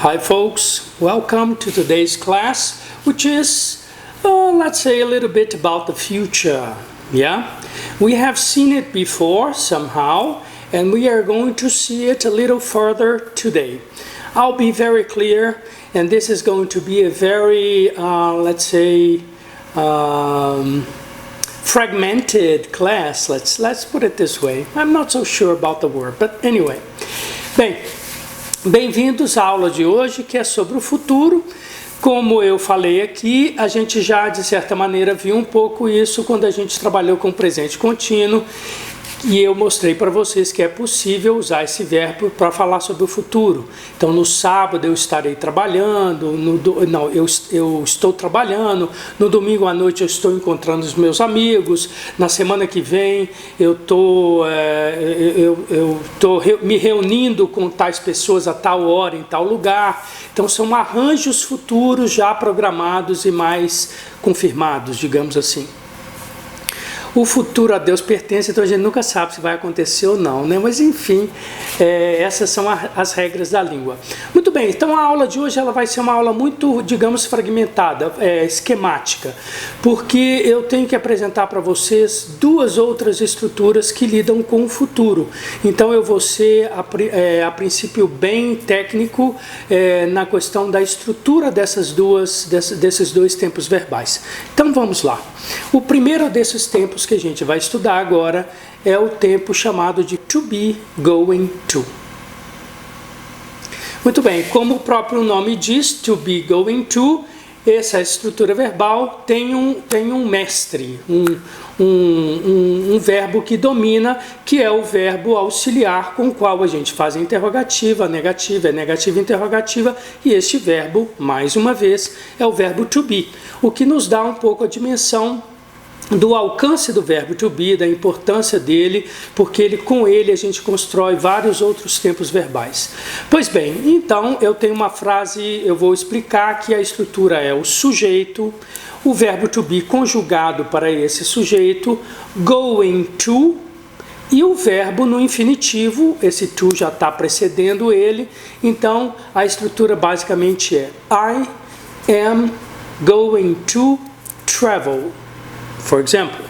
Hi folks, welcome to today's class, which is, let's say a little bit about the future, yeah? We have seen it before somehow, and we are going to see it a little further today. I'll be very clear, and this is going to be a very, let's say, fragmented class, let's put it this way. I'm not so sure about the word, but anyway. Bem-vindos à aula de hoje, que é sobre o futuro. Como eu falei aqui, a gente já, de certa maneira, viu um pouco isso quando a gente trabalhou com o presente contínuo, e eu mostrei para vocês que é possível usar esse verbo para falar sobre o futuro. Então, no sábado eu estarei trabalhando, eu estou trabalhando, no domingo à noite eu estou encontrando os meus amigos, na semana que vem eu estou me reunindo com tais pessoas a tal hora, em tal lugar. Então, são arranjos futuros já programados e mais confirmados, digamos assim. O futuro a Deus pertence, então a gente nunca sabe se vai acontecer ou não, né? Mas enfim, essas são as regras da língua. Muito bem, então a aula de hoje ela vai ser uma aula muito, digamos, fragmentada, esquemática, porque eu tenho que apresentar para vocês duas outras estruturas que lidam com o futuro. Então eu vou ser, a princípio, bem técnico na questão da estrutura desses dois tempos verbais. Então vamos lá. O primeiro desses tempos que a gente vai estudar agora é o tempo chamado de to be, going to. Muito bem, como o próprio nome diz, to be, going to, essa estrutura verbal tem um mestre, um verbo que domina, que é o verbo auxiliar com o qual a gente faz a interrogativa, a negativa interrogativa, e este verbo, mais uma vez, é o verbo to be, o que nos dá um pouco a dimensão do alcance do verbo to be, da importância dele, porque com ele a gente constrói vários outros tempos verbais. Pois bem, então eu tenho uma frase, eu vou explicar que a estrutura é o sujeito, o verbo to be conjugado para esse sujeito, going to, e o verbo no infinitivo, esse to já está precedendo ele, então a estrutura basicamente é I am going to travel. For example,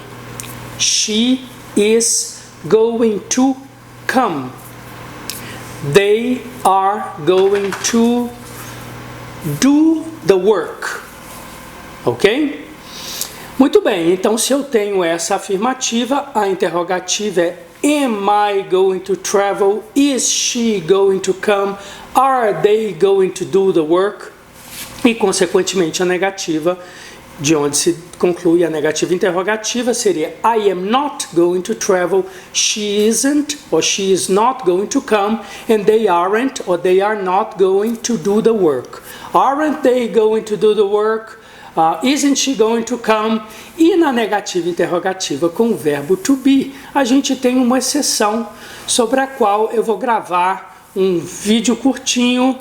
she is going to come. They are going to do the work. Ok? Muito bem, então se eu tenho essa afirmativa, a interrogativa é am I going to travel? Is she going to come? Are they going to do the work? E consequentemente a negativa, de onde se conclui a negativa interrogativa, seria I am not going to travel, she isn't, or she is not going to come, and they aren't, or they are not going to do the work. Aren't they going to do the work? Isn't she going to come? E na negativa interrogativa com o verbo to be, a gente tem uma exceção sobre a qual eu vou gravar um vídeo curtinho,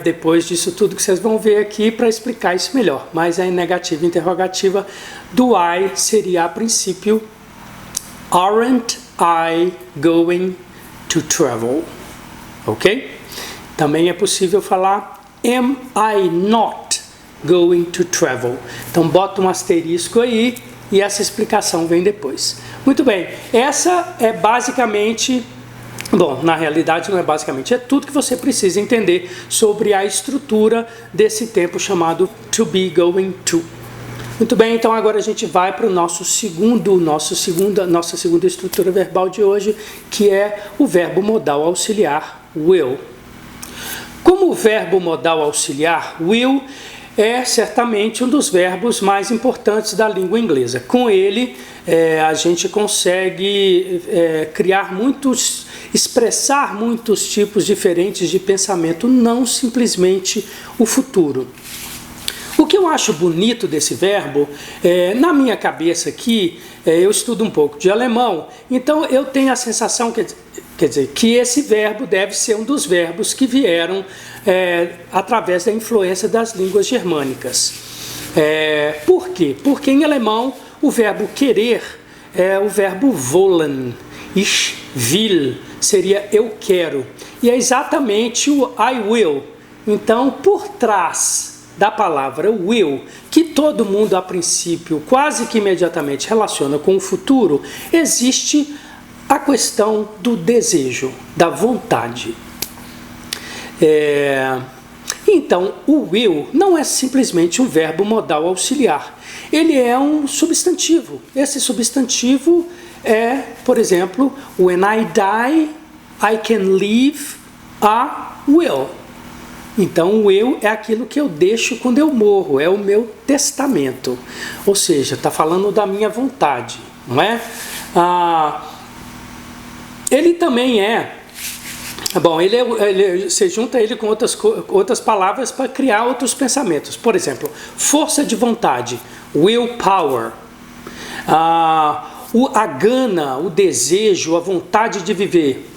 depois disso tudo que vocês vão ver aqui, para explicar isso melhor. Mas a negativa interrogativa do I seria, a princípio, aren't I going to travel? Ok? Também é possível falar am I not going to travel? Então bota um asterisco aí e essa explicação vem depois. Muito bem, essa é basicamente... Bom, na realidade não é basicamente, é tudo que você precisa entender sobre a estrutura desse tempo chamado to be, going to. Muito bem, então agora a gente vai para o nossa segunda estrutura verbal de hoje, que é o verbo modal auxiliar will. Como o verbo modal auxiliar will é certamente um dos verbos mais importantes da língua inglesa. Com ele, a gente consegue expressar muitos tipos diferentes de pensamento, não simplesmente o futuro. O que eu acho bonito desse verbo, na minha cabeça aqui, eu estudo um pouco de alemão, então eu tenho a sensação que esse verbo deve ser um dos verbos que vieram através da influência das línguas germânicas. Por quê? Porque em alemão o verbo querer é o verbo wollen, ich will, seria eu quero, e é exatamente o I will, Então, por trás da palavra will, que todo mundo a princípio quase que imediatamente relaciona com o futuro, existe a questão do desejo, da vontade. Então, o will não é simplesmente um verbo modal auxiliar. Ele é um substantivo. Esse substantivo é, por exemplo, when I die, I can leave a will. Então, o will é aquilo que eu deixo quando eu morro, é o meu testamento. Ou seja, está falando da minha vontade, não é? Ele também é... Bom, você junta ele com outras palavras para criar outros pensamentos. Por exemplo, força de vontade, willpower. A gana, o desejo, a vontade de viver.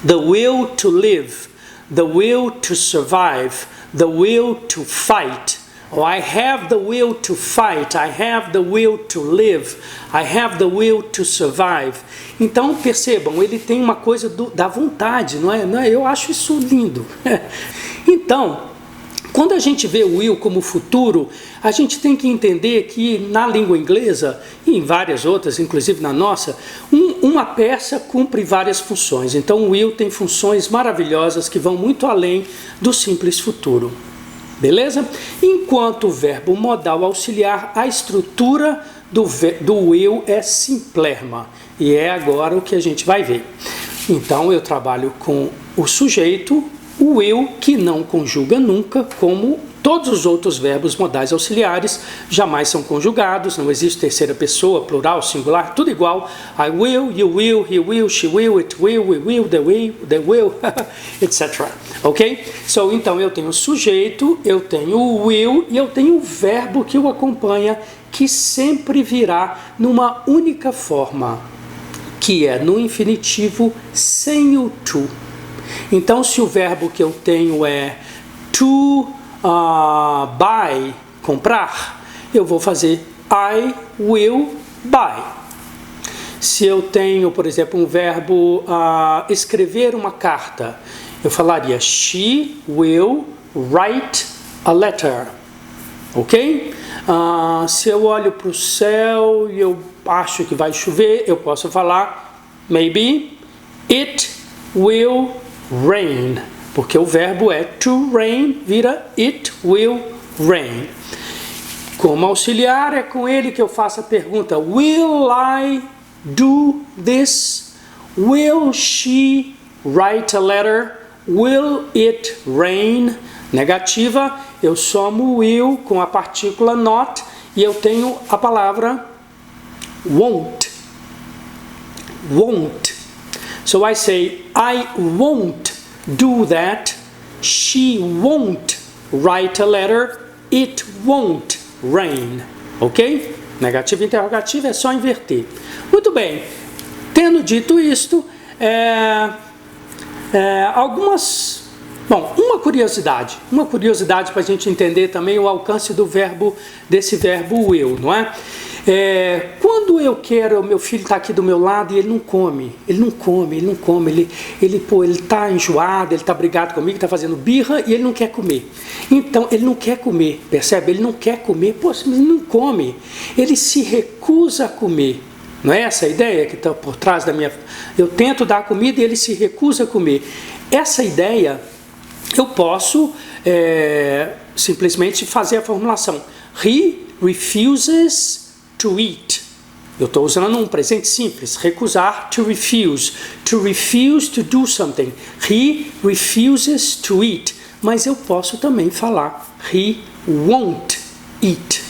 The will to live, the will to survive, the will to fight. I have the will to fight, I have the will to live, I have the will to survive. Então percebam, ele tem uma coisa da vontade, não é? Eu acho isso lindo. Então, quando a gente vê o will como futuro, a gente tem que entender que na língua inglesa, e em várias outras, inclusive na nossa, uma peça cumpre várias funções. Então o will tem funções maravilhosas que vão muito além do simples futuro. Beleza? Enquanto o verbo modal auxiliar, a estrutura do will é simplerma. E é agora o que a gente vai ver. Então eu trabalho com o sujeito, o will, que não conjuga nunca, como todos os outros verbos modais auxiliares, jamais são conjugados, não existe terceira pessoa, plural, singular, tudo igual. I will, you will, he will, she will, it will, we will, they will, etc. Ok? Então eu tenho o sujeito, eu tenho o will e eu tenho o verbo que o acompanha, que sempre virá numa única forma, que é no infinitivo sem o to. Então, se o verbo que eu tenho é to buy, comprar, eu vou fazer I will buy. Se eu tenho, por exemplo, um verbo escrever uma carta, eu falaria she will write a letter. Ok? Se eu olho para o céu e eu acho que vai chover, eu posso falar maybe it will rain, porque o verbo é to rain, vira it will rain. Como auxiliar, é com ele que eu faço a pergunta will I do this? Will she write a letter? Will it rain? Negativa, eu somo will com a partícula not e eu tenho a palavra won't. Won't. So I say, I won't do that, she won't write a letter, it won't rain. Ok? Negativo e interrogativo é só inverter. Muito bem. Tendo dito isto, uma curiosidade para a gente entender também o alcance do verbo, desse verbo will, não é? Quando eu quero, meu filho está aqui do meu lado e ele não come, ele está enjoado, ele está brigado comigo, está fazendo birra e ele não quer comer. Então, ele não quer comer, percebe? Ele não quer comer, mas ele não come, ele se recusa a comer. Não é essa a ideia que está por trás da minha... Eu tento dar comida e ele se recusa a comer. Essa ideia, eu posso simplesmente fazer a formulação. He refuses to eat. Eu estou usando um presente simples. Recusar, to refuse. To refuse to do something. He refuses to eat. Mas eu posso também falar he won't eat.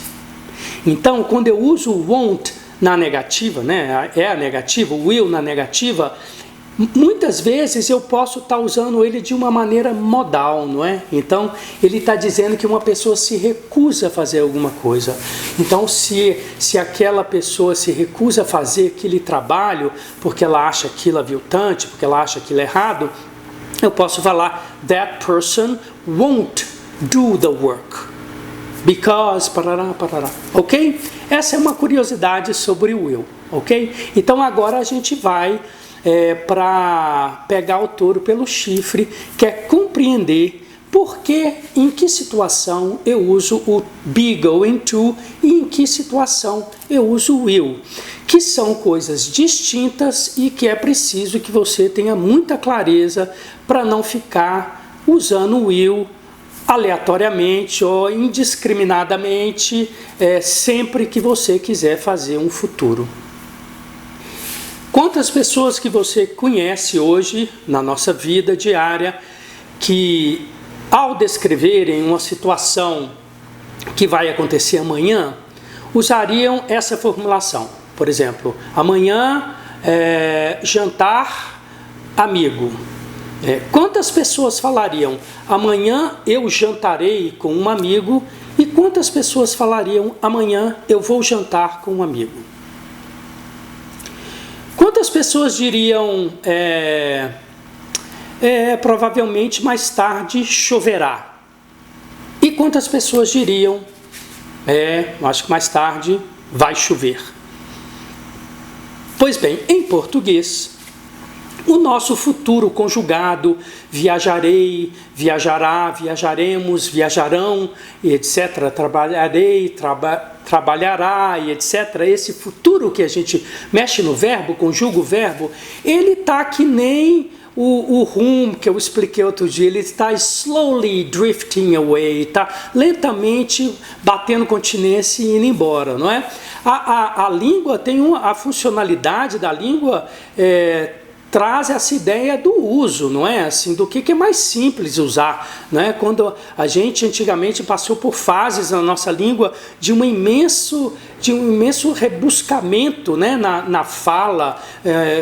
Então, quando eu uso o won't na negativa, né, é a negativa, o will na negativa, muitas vezes eu posso estar usando ele de uma maneira modal, não é? Então, ele está dizendo que uma pessoa se recusa a fazer alguma coisa. Então, se aquela pessoa se recusa a fazer aquele trabalho porque ela acha aquilo aviltante, porque ela acha aquilo errado, eu posso falar that person won't do the work. Because, parará, ok? Essa é uma curiosidade sobre o will, ok? Então agora a gente vai para pegar o touro pelo chifre, que é compreender Porque em que situação eu uso o be going to e em que situação eu uso o will, que são coisas distintas e que é preciso que você tenha muita clareza para não ficar usando o will aleatoriamente ou indiscriminadamente sempre que você quiser fazer um futuro. Quantas pessoas que você conhece hoje na nossa vida diária que, ao descreverem uma situação que vai acontecer amanhã, usariam essa formulação? Por exemplo, amanhã jantar amigo. Quantas pessoas falariam amanhã eu jantarei com um amigo e quantas pessoas falariam amanhã eu vou jantar com um amigo? Quantas pessoas diriam provavelmente mais tarde choverá? E quantas pessoas diriam acho que mais tarde vai chover? Pois bem, em português, o nosso futuro conjugado, viajarei, viajará, viajaremos, viajarão, e etc., trabalharei, trabalhará, e etc., esse futuro que a gente mexe no verbo, conjuga o verbo, ele está que nem o whom que eu expliquei outro dia, ele está slowly drifting away, está lentamente batendo continência e indo embora, não é? A língua tem a funcionalidade da língua traz essa ideia do uso, não é? Assim, do que é mais simples usar, não é? Quando a gente antigamente passou por fases na nossa língua de um imenso rebuscamento, né? na fala,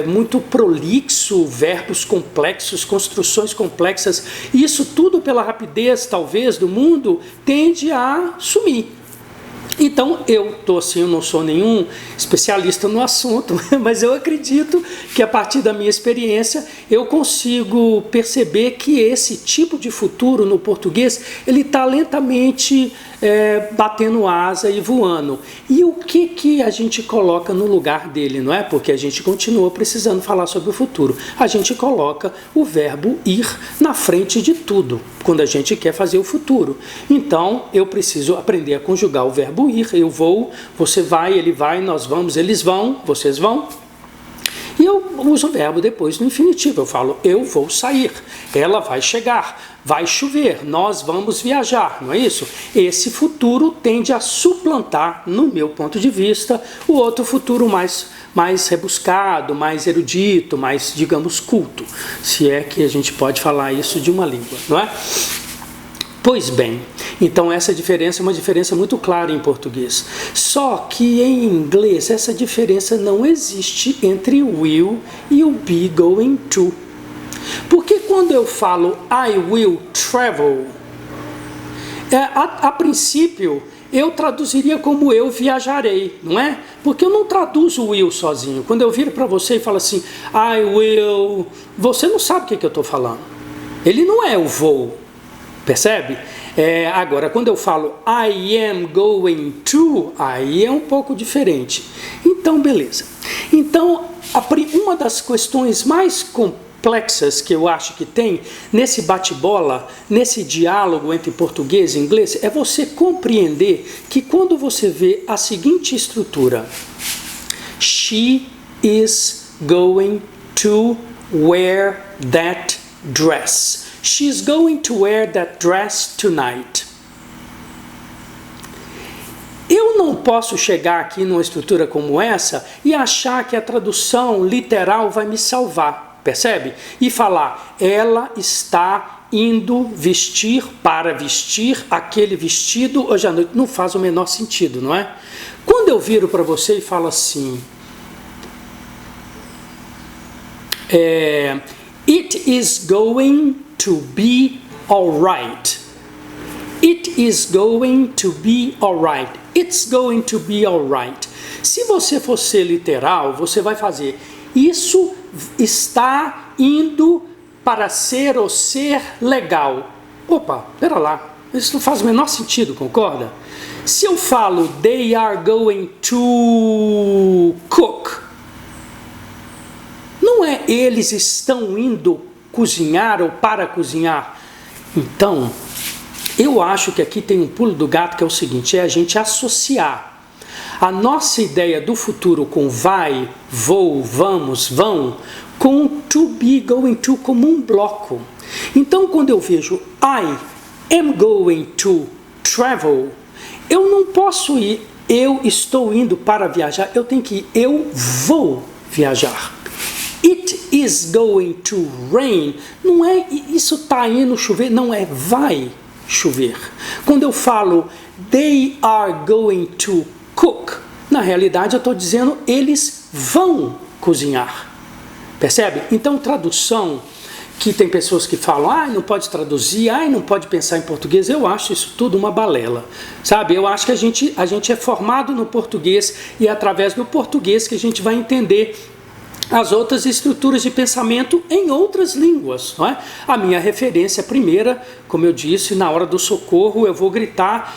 muito prolixo, verbos complexos, construções complexas, e isso tudo pela rapidez, talvez, do mundo, tende a sumir. Então, eu não sou nenhum especialista no assunto, mas eu acredito que a partir da minha experiência eu consigo perceber que esse tipo de futuro no português, ele está lentamente batendo asa e voando. E o que a gente coloca no lugar dele, não é? Porque a gente continua precisando falar sobre o futuro. A gente coloca o verbo ir na frente de tudo, quando a gente quer fazer o futuro. Então, eu preciso aprender a conjugar o verbo ir. Eu vou, você vai, ele vai, nós vamos, eles vão, vocês vão. E eu uso o verbo depois no infinitivo. Eu falo, eu vou sair, ela vai chegar, vai chover, nós vamos viajar, não é isso? Esse futuro tende a suplantar, no meu ponto de vista, o outro futuro mais rebuscado, mais erudito, mais, digamos, culto. Se é que a gente pode falar isso de uma língua, não é? Pois bem, então essa diferença é uma diferença muito clara em português. Só que em inglês essa diferença não existe entre o will e o be going to. Porque quando eu falo I will travel, a princípio eu traduziria como eu viajarei, não é? Porque eu não traduzo o will sozinho. Quando eu viro para você e falo assim, I will, você não sabe o que eu estou falando. Ele não é o vou. Percebe? Agora, quando eu falo I am going to, aí é um pouco diferente. Então, beleza. Então, uma das questões mais complexas que eu acho que tem nesse bate-bola, nesse diálogo entre português e inglês, é você compreender que quando você vê a seguinte estrutura, she is going to wear that dress. She's going to wear that dress tonight. Eu não posso chegar aqui numa estrutura como essa e achar que a tradução literal vai me salvar, percebe? E falar, ela está indo vestir para vestir aquele vestido hoje à noite. Não faz o menor sentido, não é? Quando eu viro para você e falo assim, it is going to be alright. It is going to be alright. It's going to be alright. Se você for ser literal, você vai fazer isso está indo para ser ou ser legal. Opa, pera lá. Isso não faz o menor sentido, concorda? Se eu falo they are going to cook, não é eles estão indo cozinhar ou para cozinhar. Então, eu acho que aqui tem um pulo do gato que é o seguinte, é a gente associar a nossa ideia do futuro com vai, vou, vamos, vão, com to be, going to como um bloco. Então, quando eu vejo I am going to travel, eu não posso ir, eu estou indo para viajar, eu tenho que ir, eu vou viajar. It is going to rain, não é isso está indo chover, não é vai chover. Quando eu falo they are going to cook, na realidade eu estou dizendo eles vão cozinhar. Percebe? Então, tradução, que tem pessoas que falam, não pode traduzir, não pode pensar em português, eu acho isso tudo uma balela, sabe? Eu acho que a gente é formado no português e é através do português que a gente vai entender as outras estruturas de pensamento em outras línguas, não é? A minha referência primeira, como eu disse, na hora do socorro eu vou gritar,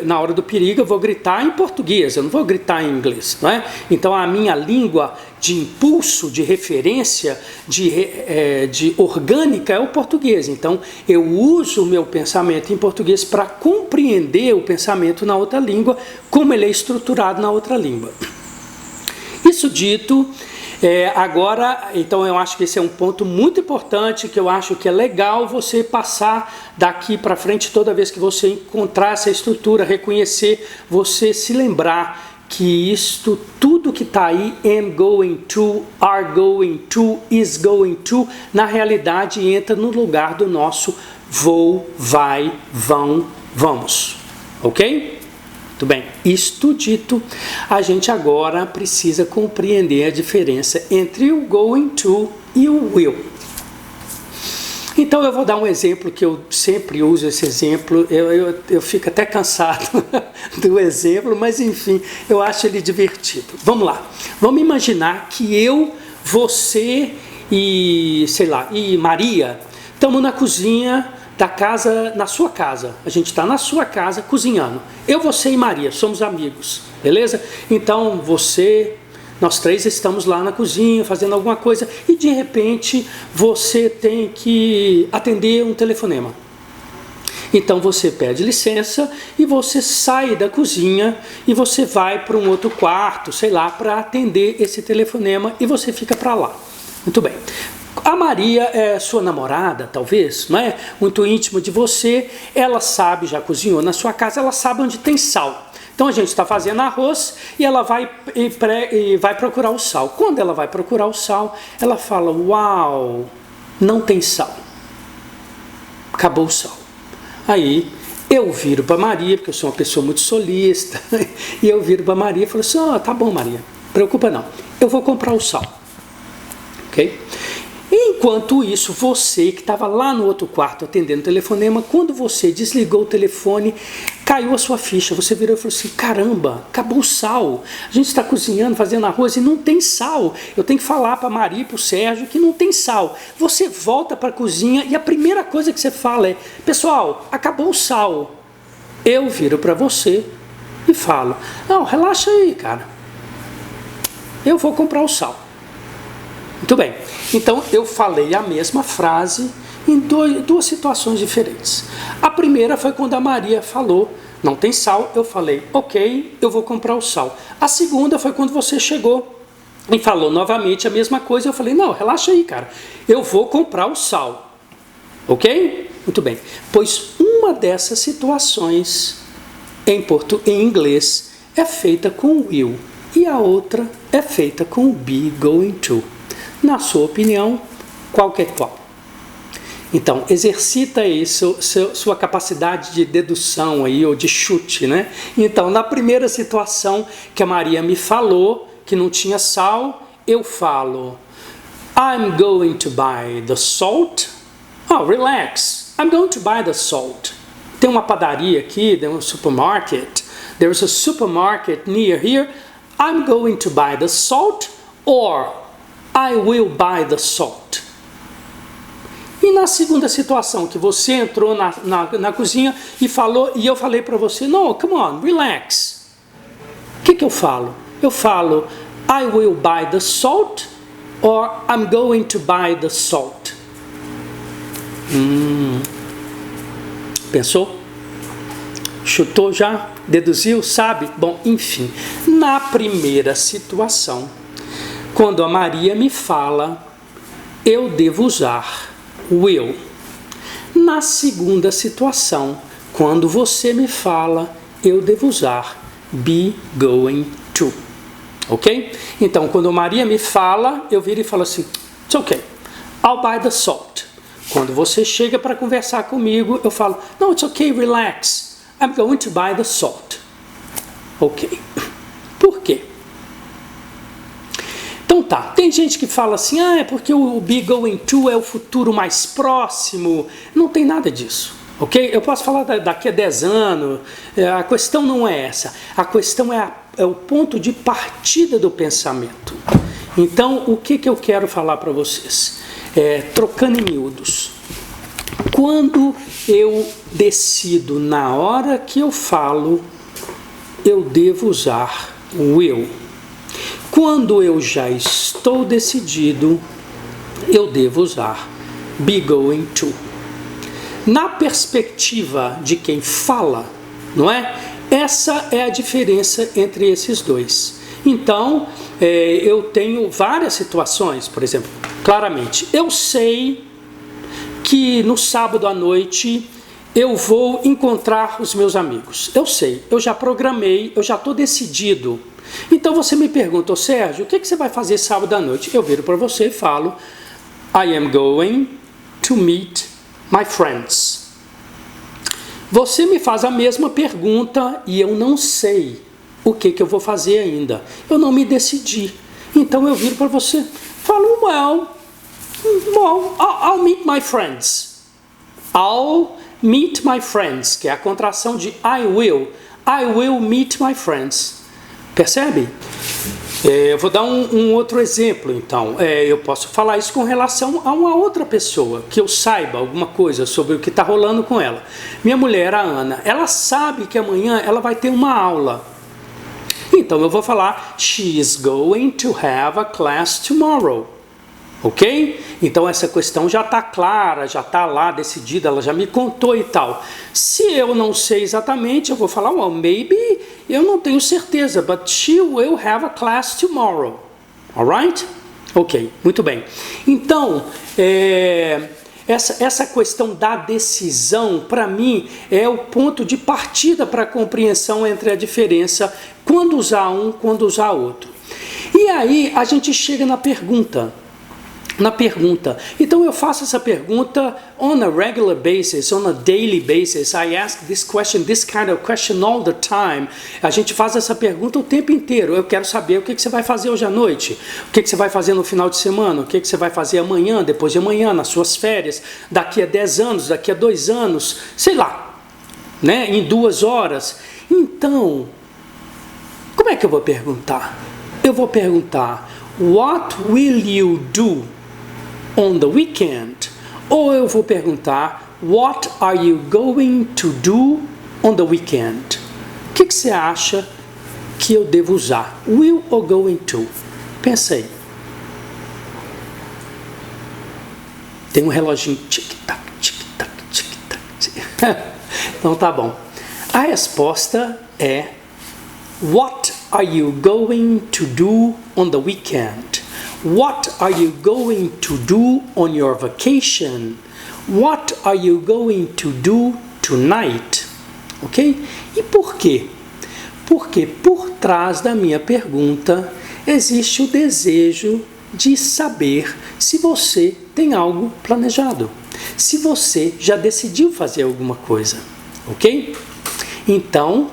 na hora do perigo eu vou gritar em português, eu não vou gritar em inglês, não é? Então a minha língua de impulso, de referência, de orgânica é o português. Então eu uso o meu pensamento em português para compreender o pensamento na outra língua, como ele é estruturado na outra língua. Isso dito, agora, então eu acho que esse é um ponto muito importante, que eu acho que é legal você passar daqui para frente, toda vez que você encontrar essa estrutura, reconhecer, você se lembrar que isto, tudo que está aí, am going to, are going to, is going to, na realidade entra no lugar do nosso vou, vai, vão, vamos. Ok? Muito bem, isto dito, a gente agora precisa compreender a diferença entre o going to e o will. Então eu vou dar um exemplo que eu sempre uso esse exemplo, eu fico até cansado do exemplo, mas enfim, eu acho ele divertido. Vamos lá, vamos imaginar que eu, você e, sei lá, e Maria estamos na cozinha da casa, na sua casa, a gente está na sua casa cozinhando, eu, você e Maria, somos amigos, beleza? Então nós três estamos lá na cozinha fazendo alguma coisa e de repente você tem que atender um telefonema. Então você pede licença e você sai da cozinha e você vai para um outro quarto, sei lá, para atender esse telefonema e você fica para lá. Muito bem. A Maria é sua namorada, talvez, não é? Muito íntima de você, ela sabe, já cozinhou na sua casa, ela sabe onde tem sal. Então a gente está fazendo arroz e ela vai procurar o sal. Quando ela vai procurar o sal, ela fala, uau, não tem sal. Acabou o sal. Aí eu viro para Maria, porque eu sou uma pessoa muito solista, e eu viro para Maria e falo assim, tá bom Maria, preocupa não, eu vou comprar o sal. Ok? Enquanto isso, você que estava lá no outro quarto atendendo o telefonema, quando você desligou o telefone, caiu a sua ficha, você virou e falou assim, caramba, acabou o sal, a gente está cozinhando, fazendo arroz e não tem sal, eu tenho que falar para a Maria e para o Sérgio que não tem sal. Você volta para a cozinha e a primeira coisa que você fala é, pessoal, acabou o sal. Eu viro para você e falo, não, relaxa aí, cara, eu vou comprar o sal. Muito bem, então eu falei a mesma frase em duas situações diferentes. A primeira foi quando a Maria falou, não tem sal, eu falei, ok, eu vou comprar o sal. A segunda foi quando você chegou e falou novamente a mesma coisa, eu falei, não, relaxa aí, cara, eu vou comprar o sal. Ok? Muito bem, pois uma dessas situações em inglês é feita com will e a outra é feita com be going to. Na sua opinião, qual que é qual? Então, exercita aí sua capacidade de dedução aí, ou de chute, né? Então, na primeira situação que a Maria me falou, que não tinha sal, eu falo, I'm going to buy the salt. Oh, relax, I'm going to buy the salt. Tem uma padaria aqui, tem um supermarket. There's a supermarket near here. I'm going to buy the salt, or I will buy the salt. E na segunda situação, que você entrou na cozinha e falou, e eu falei para você, no, come on, relax. O que eu falo? Eu falo, I will buy the salt, or I'm going to buy the salt. Pensou? Chutou já? Deduziu? Sabe? Bom, enfim. Na primeira situação, quando a Maria me fala, eu devo usar will. Na segunda situação, quando você me fala, eu devo usar be going to. Ok? Então, quando a Maria me fala, eu viro e falo assim, it's okay, I'll buy the salt. Quando você chega para conversar comigo, eu falo, no, it's okay, relax, I'm going to buy the salt. Ok. Por quê? Então tá, tem gente que fala assim, é porque o be going to é o futuro mais próximo. Não tem nada disso, ok? Eu posso falar daqui a 10 anos, a questão não é essa. A questão é o ponto de partida do pensamento. Então, o que eu quero falar para vocês? Trocando em miúdos. Quando eu decido na hora que eu falo, eu devo usar will. Quando eu já estou decidido, eu devo usar be going to. Na perspectiva de quem fala, não é? Essa é a diferença entre esses dois. Então, eu tenho várias situações, por exemplo, claramente, eu sei que no sábado à noite eu vou encontrar os meus amigos. Eu sei, eu já programei, eu já estou decidido. Então você me pergunta, Sérgio, o que você vai fazer sábado à noite? Eu viro para você e falo, I am going to meet my friends. Você me faz a mesma pergunta e eu não sei o que eu vou fazer ainda. Eu não me decidi. Então eu viro para você, falo, well, I'll meet my friends. I'll meet my friends, que é a contração de I will meet my friends. Percebe? Eu vou dar um outro exemplo, então. Eu posso falar isso com relação a uma outra pessoa, que eu saiba alguma coisa sobre o que está rolando com ela. Minha mulher, a Ana, ela sabe que amanhã ela vai ter uma aula. Então eu vou falar, she is going to have a class tomorrow. Ok? Então essa questão já está clara, já está lá decidida, ela já me contou e tal. Se eu não sei exatamente, eu vou falar, well, maybe, eu não tenho certeza, but she will have a class tomorrow. Alright? Ok, muito bem. Então, essa questão da decisão, para mim, é o ponto de partida para a compreensão entre a diferença, quando usar um, quando usar outro. E aí a gente chega na pergunta. Então eu faço essa pergunta on a regular basis, on a daily basis. I ask this kind of question all the time. A gente faz essa pergunta o tempo inteiro. Eu quero saber o que você vai fazer hoje à noite, o que você vai fazer no final de semana, o que você vai fazer amanhã, depois de amanhã, nas suas férias, daqui a 10 anos, daqui a 2 anos, sei lá, né? Em 2 horas. Então, como é que eu vou perguntar? Eu vou perguntar, what will you do on the weekend? Ou eu vou perguntar, what are you going to do on the weekend? O que você acha que eu devo usar? Will or going to? Pensa aí. Tem um reloginho, tic-tac, tic-tac, tic-tac. Então tá bom. A resposta é, what are you going to do on the weekend? What are you going to do on your vacation? What are you going to do tonight? Ok? E por quê? Porque por trás da minha pergunta existe o desejo de saber se você tem algo planejado, se você já decidiu fazer alguma coisa, ok? Então,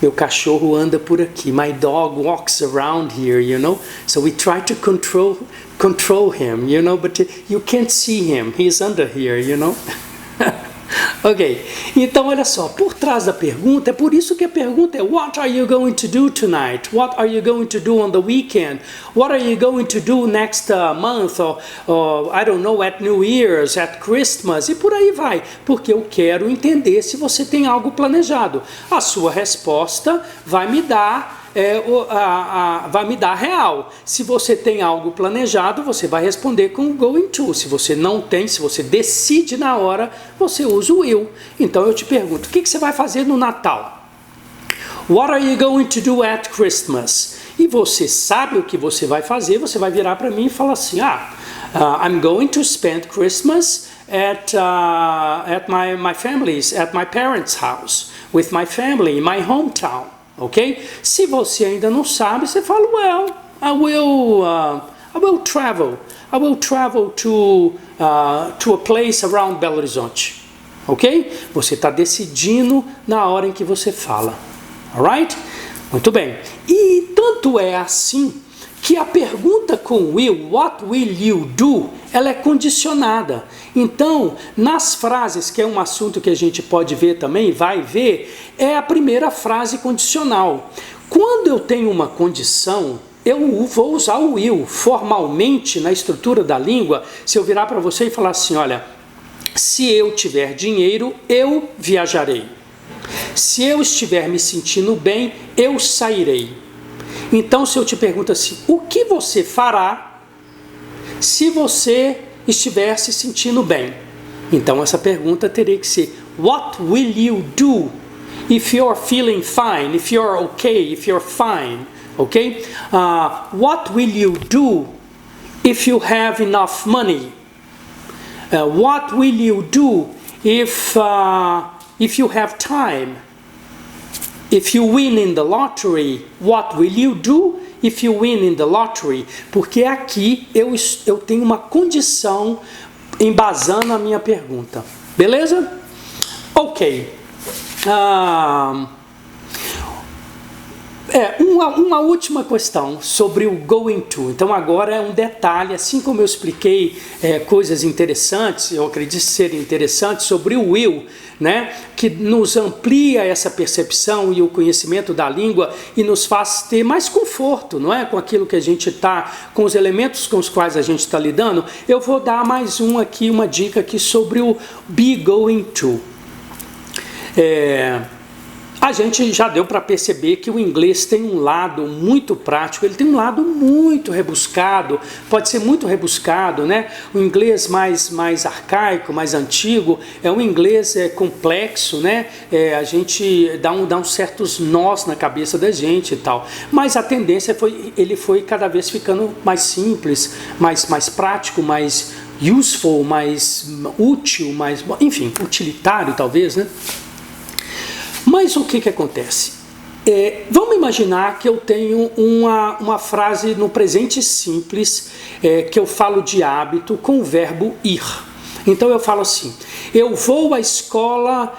meu cachorro anda por aqui. My dog walks around here, you know. So we try to control him, you know, but you can't see him. He's under here, you know. Ok. Então, olha só, por trás da pergunta, é por isso que a pergunta é what are you going to do tonight? What are you going to do on the weekend? What are you going to do next month? Or, I don't know, at New Year's, at Christmas, e por aí vai. Porque eu quero entender se você tem algo planejado. A sua resposta vai me dar vai me dar real. Se você tem algo planejado, você vai responder com going to. Se você não tem, se você decide na hora, você usa o will. Então eu te pergunto, o que você vai fazer no Natal? What are you going to do at Christmas? E você sabe o que você vai fazer, você vai virar para mim e falar assim, I'm going to spend Christmas at my family's, at my parents' house, with my family, in my hometown, ok? Se você ainda não sabe, você fala, well, I will travel to a place around Belo Horizonte, ok? Você está decidindo na hora em que você fala, alright? Muito bem. E tanto é assim que a pergunta com will, what will you do, ela é condicionada. Então, nas frases, que é um assunto que a gente pode ver também, vai ver, é a primeira frase condicional. Quando eu tenho uma condição, eu vou usar o will. Formalmente, na estrutura da língua, se eu virar para você e falar assim, olha, se eu tiver dinheiro, eu viajarei. Se eu estiver me sentindo bem, eu sairei. Então, se eu te pergunto assim, o que você fará se você estiver se sentindo bem? Então, essa pergunta teria que ser, what will you do if you're feeling fine, if you're okay, if you're fine, okay? What will you do if you have enough money? What will you do if you have time? If you win in the lottery, what will you do if you win in the lottery? Porque aqui eu tenho uma condição embasando a minha pergunta. Beleza? Ok. Uma última questão sobre o going to. Então agora é um detalhe, assim como eu expliquei coisas interessantes, eu acredito serem interessantes sobre o will, né, que nos amplia essa percepção e o conhecimento da língua e nos faz ter mais conforto, não é, com aquilo que a gente está, com os elementos com os quais a gente está lidando. Eu vou dar mais uma dica aqui sobre o be going to. A gente já deu para perceber que o inglês tem um lado muito prático, ele tem um lado muito rebuscado, pode ser muito rebuscado, né? O inglês mais arcaico, mais antigo, é um inglês complexo, né? A gente dá uns certos nós na cabeça da gente e tal. Mas a tendência ele foi cada vez ficando mais simples, mais prático, mais useful, mais útil, enfim, utilitário talvez, né? Mas o que acontece? Vamos imaginar que eu tenho uma frase no presente simples, que eu falo de hábito com o verbo ir. Então eu falo assim, eu vou à escola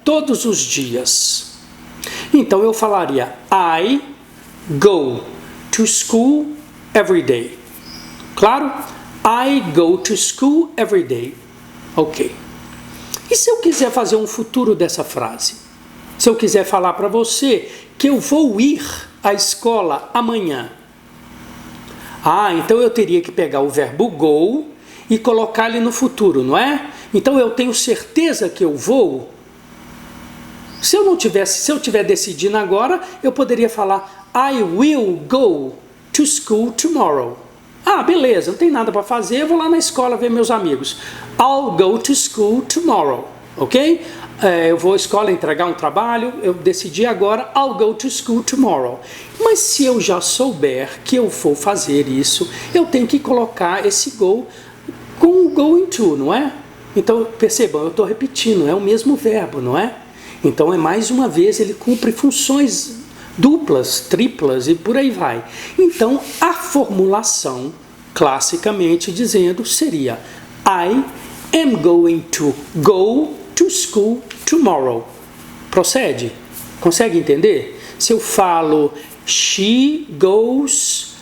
todos os dias. Então eu falaria, I go to school every day. Claro? I go to school every day. Ok. E se eu quiser fazer um futuro dessa frase? Se eu quiser falar para você que eu vou ir à escola amanhã. Então eu teria que pegar o verbo go e colocar ele no futuro, não é? Então eu tenho certeza que eu vou. Se eu estiver decidindo agora, eu poderia falar I will go to school tomorrow. Beleza, não tem nada para fazer, eu vou lá na escola ver meus amigos. I'll go to school tomorrow, ok? Eu vou à escola entregar um trabalho, eu decidi agora, I'll go to school tomorrow. Mas se eu já souber que eu vou fazer isso, eu tenho que colocar esse go com o going to, não é? Então, percebam, eu estou repetindo, é o mesmo verbo, não é? Então, mais uma vez, ele cumpre funções duplas, triplas e por aí vai. Então, a formulação, classicamente dizendo, seria I am going to go to school tomorrow. Procede? Consegue entender? Se eu falo she goes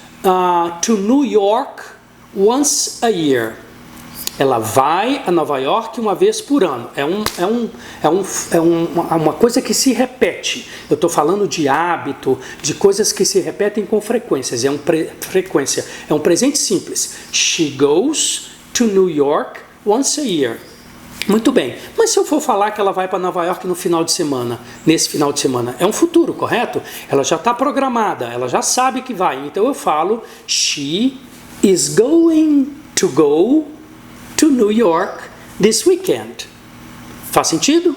to New York once a year. Ela vai a Nova York uma vez por ano. Uma coisa que se repete. Eu estou falando de hábito, de coisas que se repetem com frequências. Frequência. É um presente simples. She goes to New York once a year. Muito bem, mas se eu for falar que ela vai para Nova York no final de semana, nesse final de semana, é um futuro, correto? Ela já está programada, ela já sabe que vai. Então eu falo, she is going to go to New York this weekend. Faz sentido?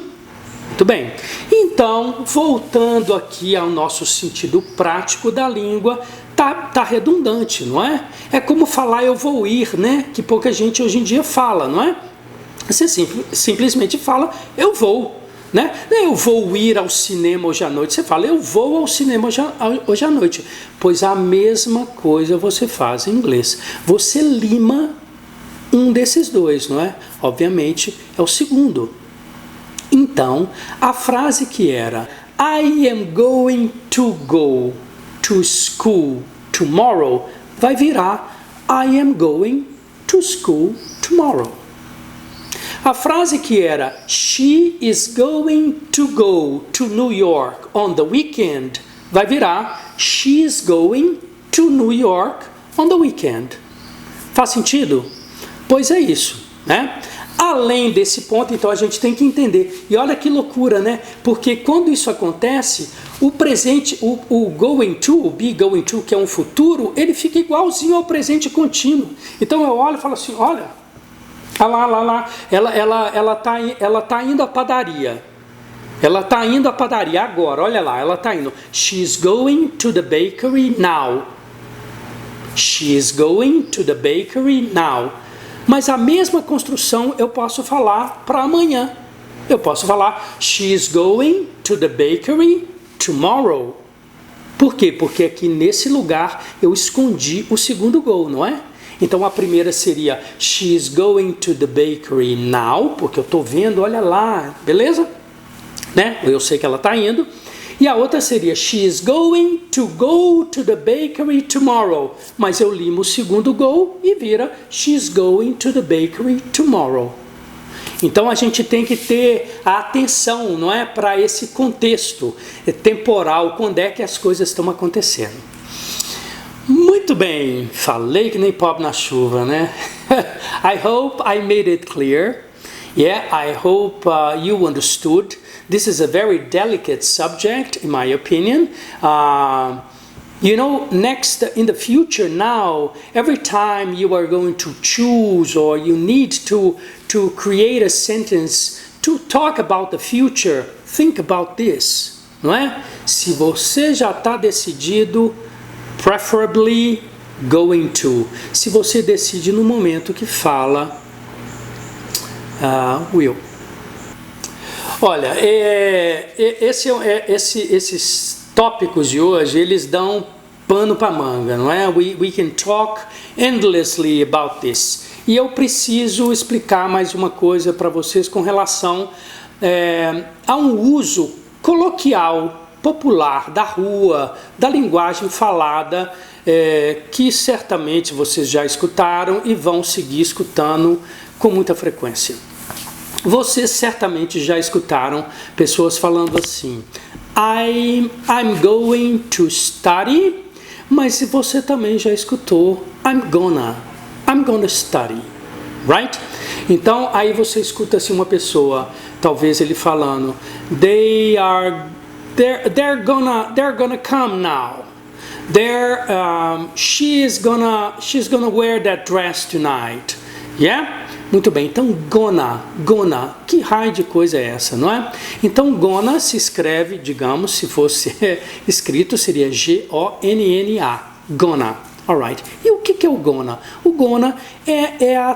Muito bem. Então, voltando aqui ao nosso sentido prático da língua, tá redundante, não é? É como falar eu vou ir, né? Que pouca gente hoje em dia fala, não é? Você simplesmente fala, eu vou, né? Eu vou ir ao cinema hoje à noite. Você fala, eu vou ao cinema hoje à noite. Pois a mesma coisa você faz em inglês. Você lima um desses dois, não é? Obviamente é o segundo. Então, a frase que era I am going to go to school tomorrow vai virar I am going to school tomorrow. A frase que era she is going to go to New York on the weekend vai virar she is going to New York on the weekend. Faz sentido? Pois é isso, né? Além desse ponto, então a gente tem que entender. E olha que loucura, né? Porque quando isso acontece, o presente, o going to, o be going to, que é um futuro, ele fica igualzinho ao presente contínuo. Então eu olho e falo assim, olha, lá, ela tá indo à padaria. Ela tá indo à padaria agora, olha lá, ela tá indo. She's going to the bakery now. She's going to the bakery now. Mas a mesma construção eu posso falar para amanhã. Eu posso falar she's going to the bakery tomorrow. Por quê? Porque aqui nesse lugar eu escondi o segundo go, não é? Então a primeira seria she's going to the bakery now, porque eu estou vendo, olha lá, beleza? Né? Eu sei que ela está indo. E a outra seria she is going to go to the bakery tomorrow. Mas eu limo o segundo go e vira she is going to the bakery tomorrow. Então a gente tem que ter a atenção, não é, para esse contexto temporal, quando é que as coisas estão acontecendo. Muito bem, falei que nem pobre na chuva, né? I hope I made it clear. Yeah, I hope you understood. This is a very delicate subject, in my opinion. You know, next, in the future now, every time you are going to choose or you need to create a sentence to talk about the future, think about this, não é? Se você já está decidido, preferably going to. Se você decide no momento que fala, will. Olha, esses tópicos de hoje, eles dão pano para manga, não é? We can talk endlessly about this. E eu preciso explicar mais uma coisa para vocês com relação a um uso coloquial, popular, da rua, da linguagem falada, que certamente vocês já escutaram e vão seguir escutando com muita frequência. Vocês certamente já escutaram pessoas falando assim, I'm going to study, mas você também já escutou I'm gonna study, right? Então aí você escuta assim uma pessoa, talvez ele falando, they're gonna come now. She's gonna wear that dress tonight. Yeah? Muito bem, então gonna, que raio de coisa é essa, não é? Então gonna se escreve, digamos, se fosse escrito seria G-O-N-N-A, gonna, alright. E o que é o gonna? O gonna é a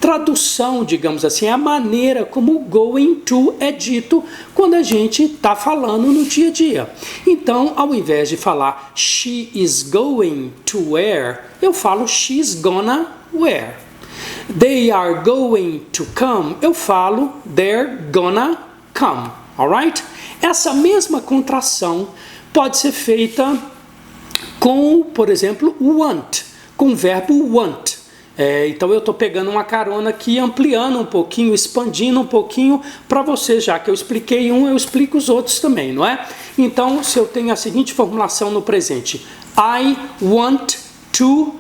tradução, digamos assim, é a maneira como o going to é dito quando a gente está falando no dia a dia. Então, ao invés de falar she is going to wear, eu falo she's gonna wear. They are going to come, eu falo they're gonna come, alright? Essa mesma contração pode ser feita com, por exemplo, want, com o verbo want. Então eu estou pegando uma carona aqui, ampliando um pouquinho, expandindo um pouquinho para você, já que eu expliquei um, eu explico os outros também, não é? Então, se eu tenho a seguinte formulação no presente, I want to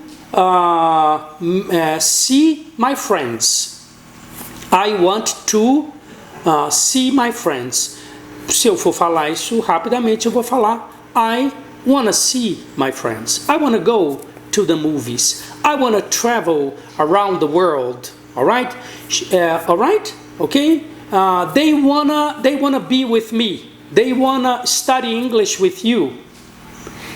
see my friends. I want to see my friends. Se eu for falar isso rapidamente, eu vou falar I want to see my friends. I want to go to the movies. I want to travel around the world. All right? Okay? They wanna be with me. They wanna study English with you.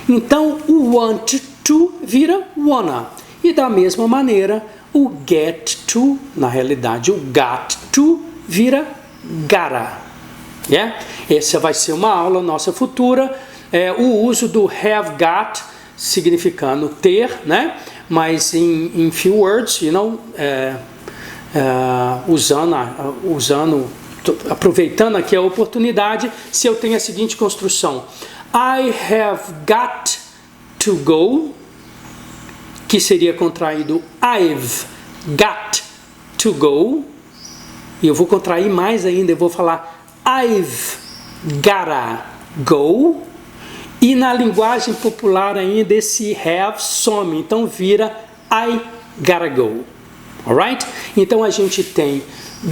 Então, o want to vira wanna. E da mesma maneira, o get to, na realidade, o got to vira gotta. Yeah? Essa vai ser uma aula nossa futura. O uso do have got, significando ter, né? Mas em few words, you know, aproveitando aqui a oportunidade, se eu tenho a seguinte construção: I have got to go, que seria contraído I've got to go, e eu vou contrair mais ainda, eu vou falar I've gotta go, e na linguagem popular ainda esse have some, então vira I gotta go. Alright? Então a gente tem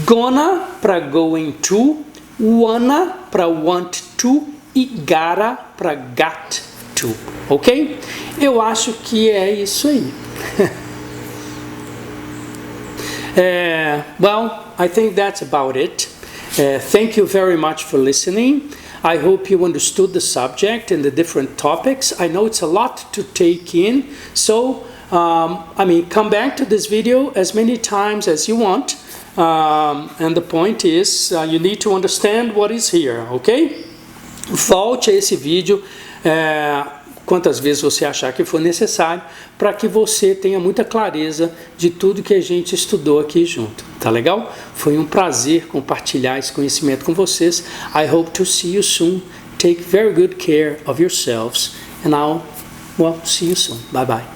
gonna para going to, wanna para want to e gotta para got to. Ok? Eu acho que é isso aí. Well, I think that's about it. Thank you very much for listening. I hope you understood the subject and the different topics. I know it's a lot to take in, so come back to this video as many times as you want. And the point is, you need to understand what is here, ok? Volte a esse vídeo quantas vezes você achar que for necessário, para que você tenha muita clareza de tudo que a gente estudou aqui junto. Tá legal? Foi um prazer compartilhar esse conhecimento com vocês. I hope to see you soon. Take very good care of yourselves. And I'll see you soon. Bye bye.